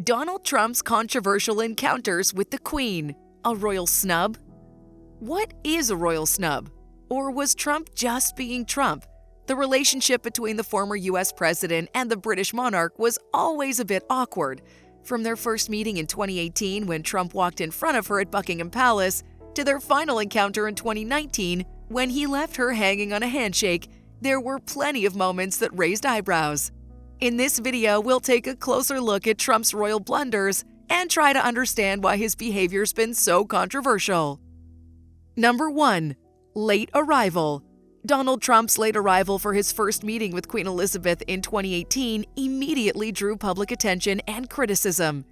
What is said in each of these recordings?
Donald Trump's controversial encounters with the Queen. A royal snub? What is a royal snub? Or was Trump just being Trump? The relationship between the former U.S. president and the British monarch was always a bit awkward. From their first meeting in 2018 when Trump walked in front of her at Buckingham Palace, to their final encounter in 2019 when he left her hanging on a handshake, there were plenty of moments that raised eyebrows. In this video, we'll take a closer look at Trump's royal blunders and try to understand why his behavior's been so controversial. Number 1. Late arrival. Donald Trump's late arrival for his first meeting with Queen Elizabeth in 2018 immediately drew public attention and criticism.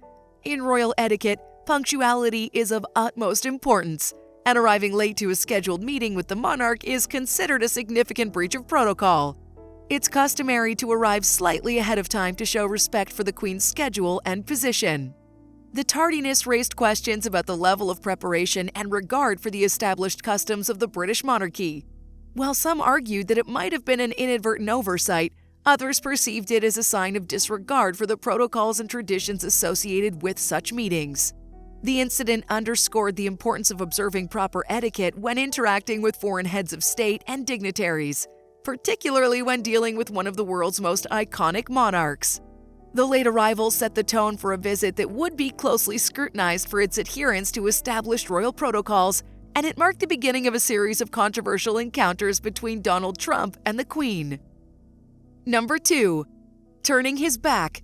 In royal etiquette, punctuality is of utmost importance, and arriving late to a scheduled meeting with the monarch is considered a significant breach of protocol. It's customary to arrive slightly ahead of time to show respect for the Queen's schedule and position. The tardiness raised questions about the level of preparation and regard for the established customs of the British monarchy. While some argued that it might have been an inadvertent oversight, others perceived it as a sign of disregard for the protocols and traditions associated with such meetings. The incident underscored the importance of observing proper etiquette when interacting with foreign heads of state and dignitaries, particularly when dealing with one of the world's most iconic monarchs. The late arrival set the tone for a visit that would be closely scrutinized for its adherence to established royal protocols, and it marked the beginning of a series of controversial encounters between Donald Trump and the Queen. Number 2. Turning his back.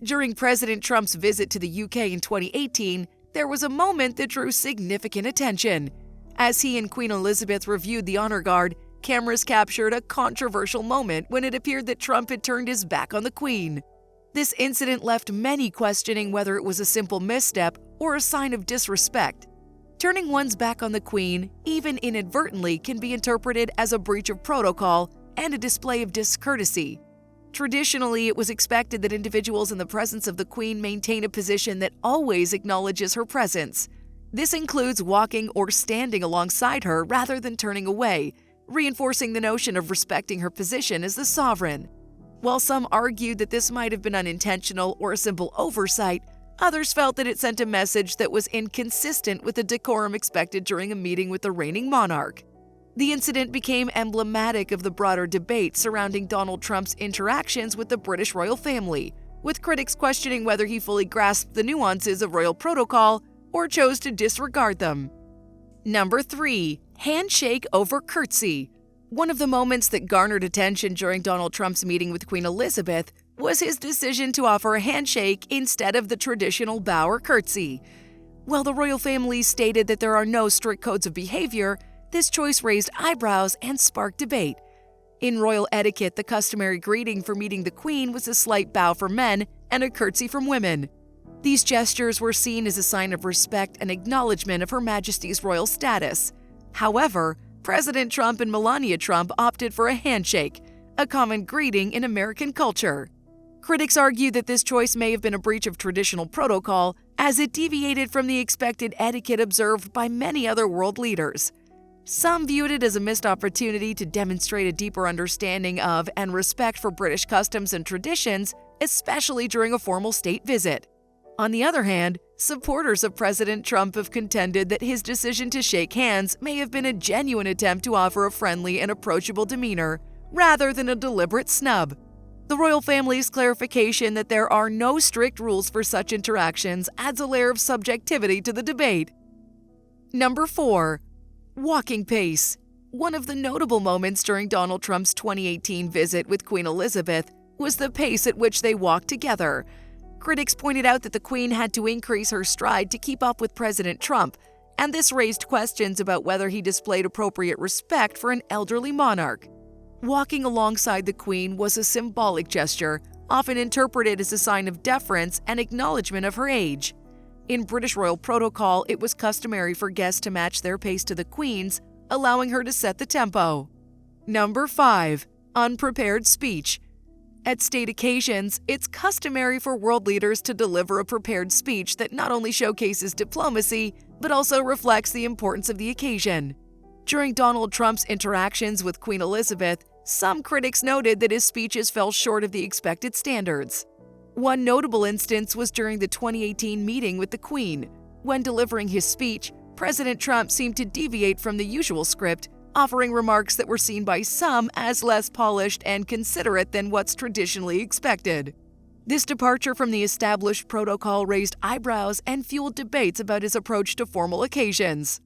During President Trump's visit to the UK in 2018, there was a moment that drew significant attention. As he and Queen Elizabeth reviewed the honor guard, cameras captured a controversial moment when it appeared that Trump had turned his back on the Queen. This incident left many questioning whether it was a simple misstep or a sign of disrespect. Turning one's back on the Queen, even inadvertently, can be interpreted as a breach of protocol and a display of discourtesy. Traditionally, it was expected that individuals in the presence of the Queen maintain a position that always acknowledges her presence. This includes walking or standing alongside her rather than turning away, reinforcing the notion of respecting her position as the sovereign. While some argued that this might have been unintentional or a simple oversight, others felt that it sent a message that was inconsistent with the decorum expected during a meeting with the reigning monarch. The incident became emblematic of the broader debate surrounding Donald Trump's interactions with the British royal family, with critics questioning whether he fully grasped the nuances of royal protocol or chose to disregard them. Number 3. Handshake over curtsy. One of the moments that garnered attention during Donald Trump's meeting with Queen Elizabeth was his decision to offer a handshake instead of the traditional bow or curtsy. While the royal family stated that there are no strict codes of behavior, this choice raised eyebrows and sparked debate. In royal etiquette, the customary greeting for meeting the Queen was a slight bow for men and a curtsy from women. These gestures were seen as a sign of respect and acknowledgement of Her Majesty's royal status. However, President Trump and Melania Trump opted for a handshake, a common greeting in American culture. Critics argue that this choice may have been a breach of traditional protocol, as it deviated from the expected etiquette observed by many other world leaders. Some viewed it as a missed opportunity to demonstrate a deeper understanding of and respect for British customs and traditions, especially during a formal state visit. On the other hand, supporters of President Trump have contended that his decision to shake hands may have been a genuine attempt to offer a friendly and approachable demeanor, rather than a deliberate snub. The royal family's clarification that there are no strict rules for such interactions adds a layer of subjectivity to the debate. Number 4. Walking pace. One of the notable moments during Donald Trump's 2018 visit with Queen Elizabeth was the pace at which they walked together. Critics pointed out that the Queen had to increase her stride to keep up with President Trump, and this raised questions about whether he displayed appropriate respect for an elderly monarch. Walking alongside the Queen was a symbolic gesture, often interpreted as a sign of deference and acknowledgement of her age. In British royal protocol, it was customary for guests to match their pace to the Queen's, allowing her to set the tempo. Number 5. Unprepared speech. At state occasions, it's customary for world leaders to deliver a prepared speech that not only showcases diplomacy, but also reflects the importance of the occasion. During Donald Trump's interactions with Queen Elizabeth, some critics noted that his speeches fell short of the expected standards. One notable instance was during the 2018 meeting with the Queen. When delivering his speech, President Trump seemed to deviate from the usual script, offering remarks that were seen by some as less polished and considerate than what's traditionally expected. This departure from the established protocol raised eyebrows and fueled debates about his approach to formal occasions.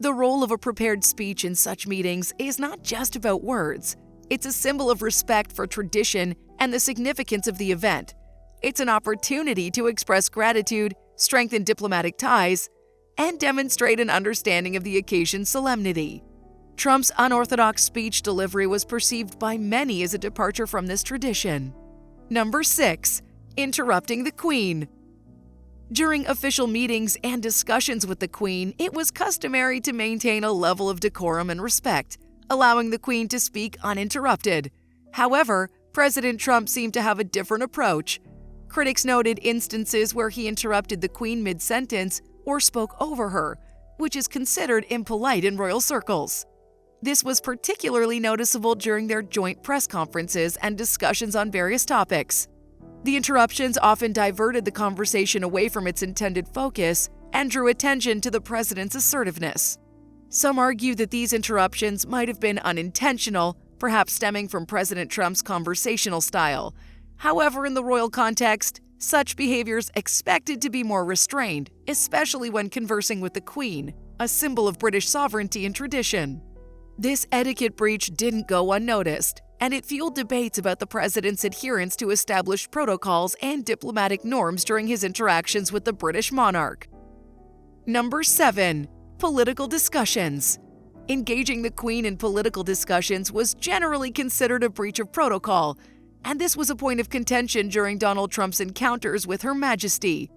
The role of a prepared speech in such meetings is not just about words. It's a symbol of respect for tradition and the significance of the event. It's an opportunity to express gratitude, strengthen diplomatic ties, and demonstrate an understanding of the occasion's solemnity. Trump's unorthodox speech delivery was perceived by many as a departure from this tradition. Number 6. Interrupting the Queen. During official meetings and discussions with the Queen, it was customary to maintain a level of decorum and respect, allowing the Queen to speak uninterrupted. However, President Trump seemed to have a different approach. Critics noted instances where he interrupted the Queen mid-sentence or spoke over her, which is considered impolite in royal circles. This was particularly noticeable during their joint press conferences and discussions on various topics. The interruptions often diverted the conversation away from its intended focus and drew attention to the president's assertiveness. Some argue that these interruptions might have been unintentional, perhaps stemming from President Trump's conversational style. However, in the royal context, such behavior is expected to be more restrained, especially when conversing with the Queen, a symbol of British sovereignty and tradition. This etiquette breach didn't go unnoticed, and it fueled debates about the president's adherence to established protocols and diplomatic norms during his interactions with the British monarch. Number 7. Political discussions. Engaging the Queen in political discussions was generally considered a breach of protocol, and this was a point of contention during Donald Trump's encounters with Her Majesty.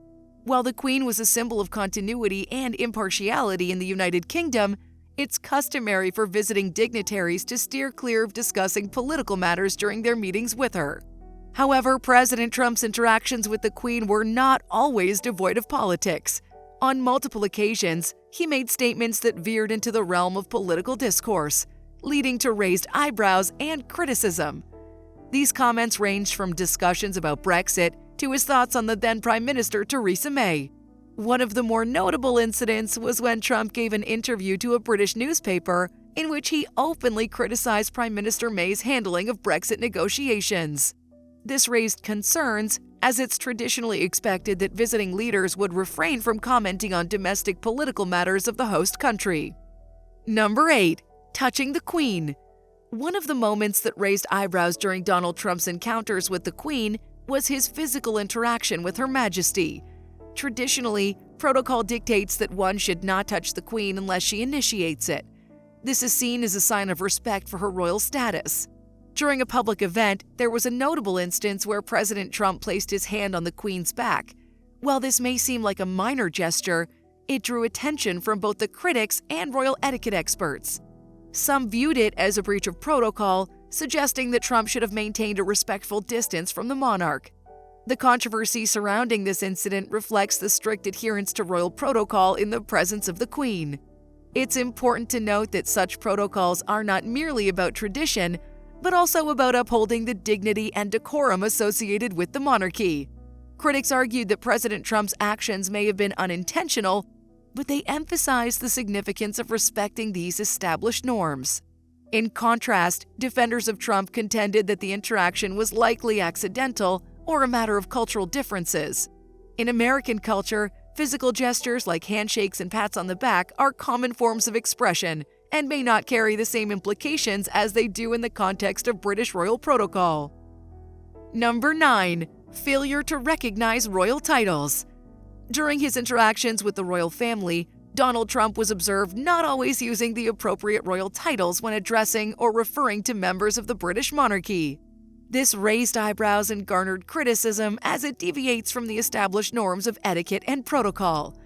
While the Queen was a symbol of continuity and impartiality in the United Kingdom, it's customary for visiting dignitaries to steer clear of discussing political matters during their meetings with her. However, President Trump's interactions with the Queen were not always devoid of politics. On multiple occasions, he made statements that veered into the realm of political discourse, leading to raised eyebrows and criticism. These comments ranged from discussions about Brexit to his thoughts on the then Prime Minister Theresa May. One of the more notable incidents was when Trump gave an interview to a British newspaper in which he openly criticized Prime Minister May's handling of Brexit negotiations. This raised concerns, as it's traditionally expected that visiting leaders would refrain from commenting on domestic political matters of the host country. Number 8. Touching the Queen. One of the moments that raised eyebrows during Donald Trump's encounters with the Queen was his physical interaction with Her Majesty. Traditionally, protocol dictates that one should not touch the Queen unless she initiates it. This is seen as a sign of respect for her royal status. During a public event, there was a notable instance where President Trump placed his hand on the Queen's back. While this may seem like a minor gesture, it drew attention from both the critics and royal etiquette experts. Some viewed it as a breach of protocol, suggesting that Trump should have maintained a respectful distance from the monarch. The controversy surrounding this incident reflects the strict adherence to royal protocol in the presence of the Queen. It's important to note that such protocols are not merely about tradition, but also about upholding the dignity and decorum associated with the monarchy. Critics argued that President Trump's actions may have been unintentional, but they emphasized the significance of respecting these established norms. In contrast, defenders of Trump contended that the interaction was likely accidental or a matter of cultural differences. In American culture, physical gestures like handshakes and pats on the back are common forms of expression and may not carry the same implications as they do in the context of British royal protocol. Number 9. Failure to recognize royal titles. During his interactions with the royal family, Donald Trump was observed not always using the appropriate royal titles when addressing or referring to members of the British monarchy. This raised eyebrows and garnered criticism as it deviates from the established norms of etiquette and protocol.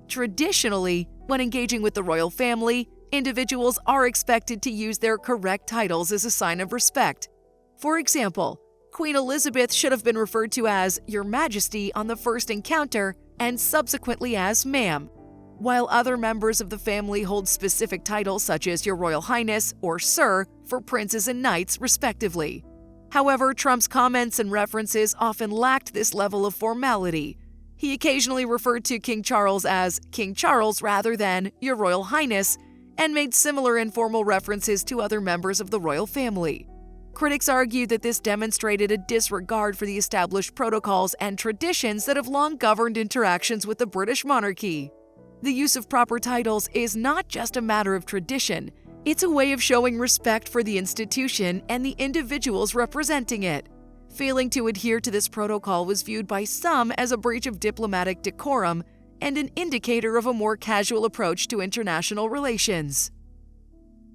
Traditionally, when engaging with the royal family, individuals are expected to use their correct titles as a sign of respect. For example, Queen Elizabeth should have been referred to as Your Majesty on the first encounter and subsequently as Ma'am, while other members of the family hold specific titles such as Your Royal Highness or Sir for princes and knights, respectively. However, Trump's comments and references often lacked this level of formality. He occasionally referred to King Charles as King Charles rather than Your Royal Highness, and made similar informal references to other members of the royal family. Critics argue that this demonstrated a disregard for the established protocols and traditions that have long governed interactions with the British monarchy. The use of proper titles is not just a matter of tradition, it's a way of showing respect for the institution and the individuals representing it. Failing to adhere to this protocol was viewed by some as a breach of diplomatic decorum and an indicator of a more casual approach to international relations.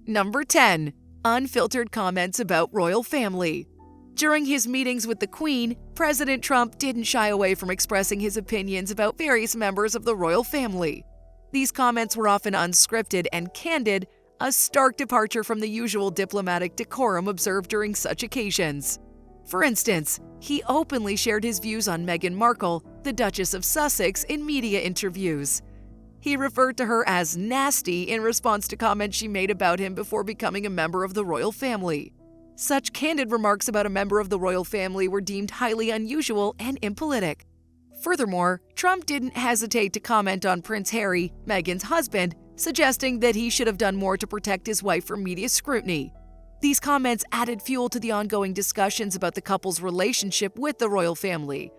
Number 10. Unfiltered comments about royal family. During his meetings with the Queen, President Trump didn't shy away from expressing his opinions about various members of the royal family. These comments were often unscripted and candid, a stark departure from the usual diplomatic decorum observed during such occasions. For instance, he openly shared his views on Meghan Markle, the Duchess of Sussex, in media interviews. He referred to her as nasty in response to comments she made about him before becoming a member of the royal family. Such candid remarks about a member of the royal family were deemed highly unusual and impolitic. Furthermore, Trump didn't hesitate to comment on Prince Harry, Meghan's husband, suggesting that he should have done more to protect his wife from media scrutiny. These comments added fuel to the ongoing discussions about the couple's relationship with the royal family.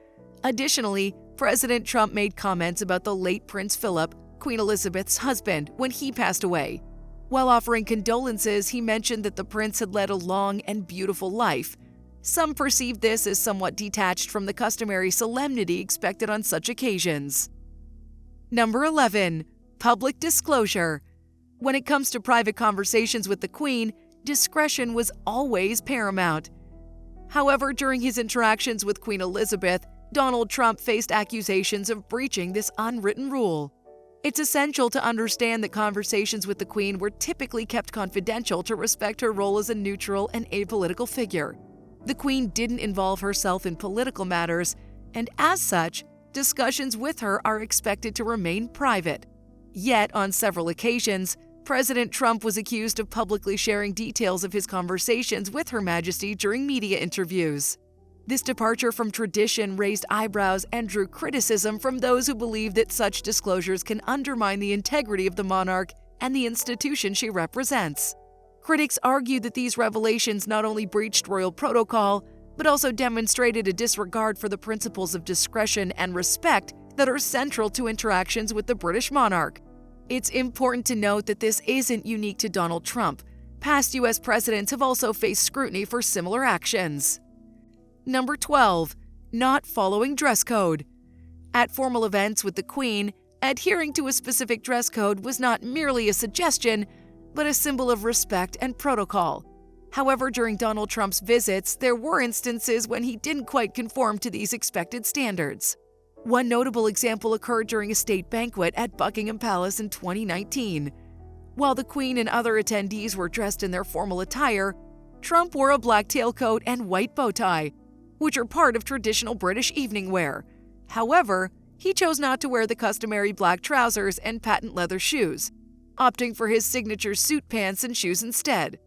Additionally, President Trump made comments about the late Prince Philip, Queen Elizabeth's husband, when he passed away. While offering condolences, he mentioned that the prince had led a long and beautiful life. Some perceived this as somewhat detached from the customary solemnity expected on such occasions. Number 11. Public disclosure. When it comes to private conversations with the Queen, discretion was always paramount. However, during his interactions with Queen Elizabeth, Donald Trump faced accusations of breaching this unwritten rule. It's essential to understand that conversations with the Queen were typically kept confidential to respect her role as a neutral and apolitical figure. The Queen didn't involve herself in political matters, and as such, discussions with her are expected to remain private. Yet, on several occasions, President Trump was accused of publicly sharing details of his conversations with Her Majesty during media interviews. This departure from tradition raised eyebrows and drew criticism from those who believe that such disclosures can undermine the integrity of the monarch and the institution she represents. Critics argue that these revelations not only breached royal protocol, but also demonstrated a disregard for the principles of discretion and respect that are central to interactions with the British monarch. It's important to note that this isn't unique to Donald Trump. Past U.S. presidents have also faced scrutiny for similar actions. Number 12. Not following dress code. At formal events with the Queen, adhering to a specific dress code was not merely a suggestion, but a symbol of respect and protocol. However, during Donald Trump's visits, there were instances when he didn't quite conform to these expected standards. One notable example occurred during a state banquet at Buckingham Palace in 2019. While the Queen and other attendees were dressed in their formal attire, Trump wore a black tailcoat and white bow tie, which are part of traditional British evening wear. However, he chose not to wear the customary black trousers and patent leather shoes, opting for his signature suit pants and shoes instead.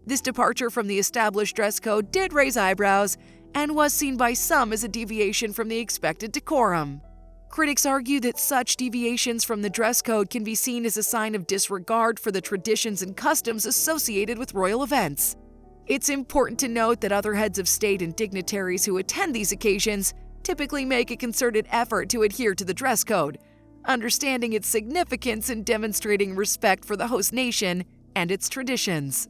This departure from the established dress code did raise eyebrows and was seen by some as a deviation from the expected decorum. Critics argue that such deviations from the dress code can be seen as a sign of disregard for the traditions and customs associated with royal events. It's important to note that other heads of state and dignitaries who attend these occasions typically make a concerted effort to adhere to the dress code, understanding its significance in demonstrating respect for the host nation and its traditions.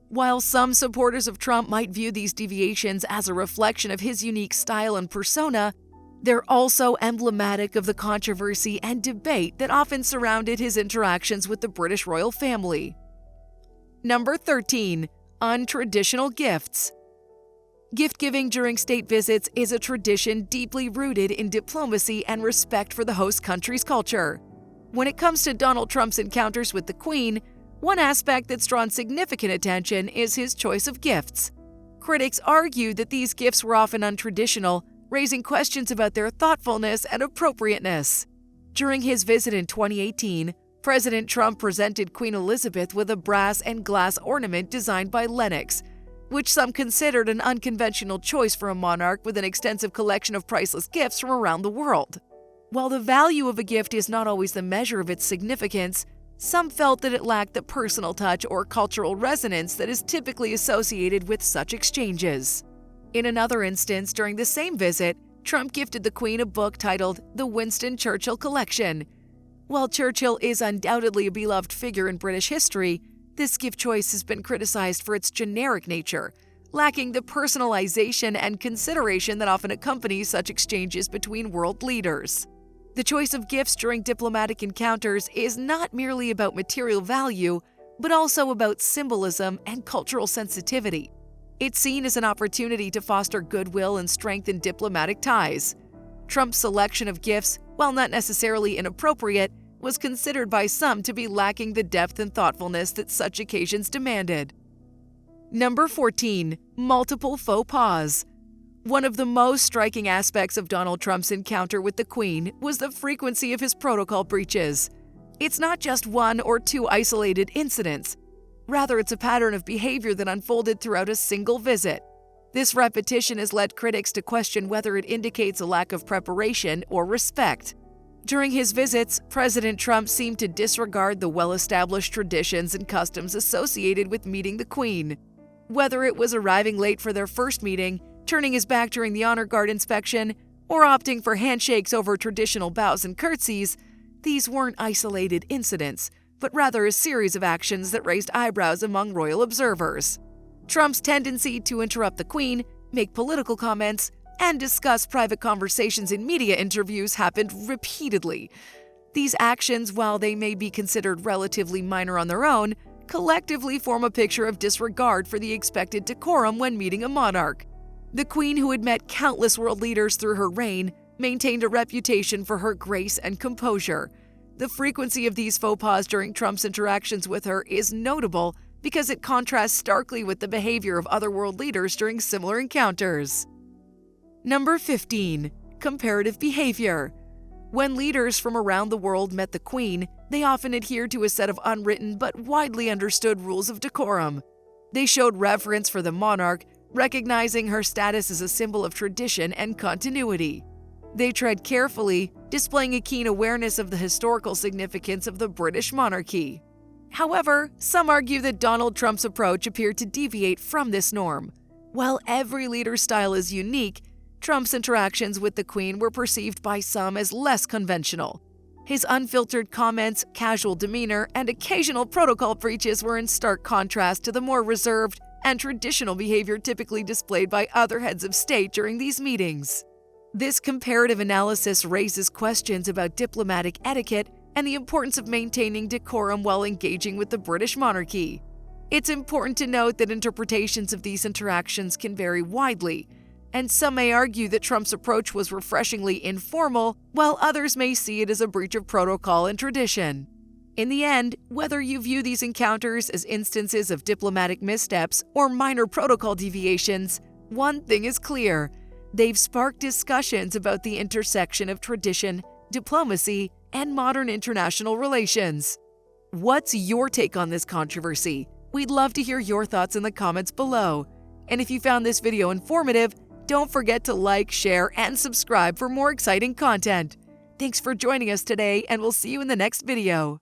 While some supporters of Trump might view these deviations as a reflection of his unique style and persona, they're also emblematic of the controversy and debate that often surrounded his interactions with the British royal family. Number 13. Untraditional gifts. Gift-giving during state visits is a tradition deeply rooted in diplomacy and respect for the host country's culture. When it comes to Donald Trump's encounters with the Queen, one aspect that's drawn significant attention is his choice of gifts. Critics argue that these gifts were often untraditional, raising questions about their thoughtfulness and appropriateness. During his visit in 2018, President Trump presented Queen Elizabeth with a brass and glass ornament designed by Lenox. which some considered an unconventional choice for a monarch with an extensive collection of priceless gifts from around the world. While the value of a gift is not always the measure of its significance, some felt that it lacked the personal touch or cultural resonance that is typically associated with such exchanges. In another instance, during the same visit, Trump gifted the Queen a book titled The Winston Churchill Collection. While Churchill is undoubtedly a beloved figure in British history, this gift choice has been criticized for its generic nature, lacking the personalization and consideration that often accompanies such exchanges between world leaders. The choice of gifts during diplomatic encounters is not merely about material value, but also about symbolism and cultural sensitivity. It's seen as an opportunity to foster goodwill and strengthen diplomatic ties. Trump's selection of gifts, while not necessarily inappropriate, was considered by some to be lacking the depth and thoughtfulness that such occasions demanded. Number 14. Multiple faux pas. One of the most striking aspects of Donald Trump's encounter with the Queen was the frequency of his protocol breaches. It's not just one or two isolated incidents. Rather, it's a pattern of behavior that unfolded throughout a single visit. This repetition has led critics to question whether it indicates a lack of preparation or respect. During his visits, President Trump seemed to disregard the well-established traditions and customs associated with meeting the Queen. Whether it was arriving late for their first meeting, turning his back during the honor guard inspection, or opting for handshakes over traditional bows and curtsies, these weren't isolated incidents, but rather a series of actions that raised eyebrows among royal observers. Trump's tendency to interrupt the Queen, make political comments, and discuss private conversations in media interviews happened repeatedly. These actions, while they may be considered relatively minor on their own, collectively form a picture of disregard for the expected decorum when meeting a monarch. The Queen, who had met countless world leaders through her reign, maintained a reputation for her grace and composure. The frequency of these faux pas during Trump's interactions with her is notable because it contrasts starkly with the behavior of other world leaders during similar encounters. Number 15. Comparative Behavior. When leaders from around the world met the Queen, they often adhered to a set of unwritten but widely understood rules of decorum. They showed reverence for the monarch, recognizing her status as a symbol of tradition and continuity. They tread carefully, displaying a keen awareness of the historical significance of the British monarchy. However, some argue that Donald Trump's approach appeared to deviate from this norm. While every leader's style is unique, Trump's interactions with the Queen were perceived by some as less conventional. His unfiltered comments, casual demeanor, and occasional protocol breaches were in stark contrast to the more reserved and traditional behavior typically displayed by other heads of state during these meetings. This comparative analysis raises questions about diplomatic etiquette and the importance of maintaining decorum while engaging with the British monarchy. It's important to note that interpretations of these interactions can vary widely, and some may argue that Trump's approach was refreshingly informal, while others may see it as a breach of protocol and tradition. In the end, whether you view these encounters as instances of diplomatic missteps or minor protocol deviations, one thing is clear: they've sparked discussions about the intersection of tradition, diplomacy, and modern international relations. What's your take on this controversy? We'd love to hear your thoughts in the comments below. And if you found this video informative, don't forget to like, share, and subscribe for more exciting content. Thanks for joining us today, and we'll see you in the next video.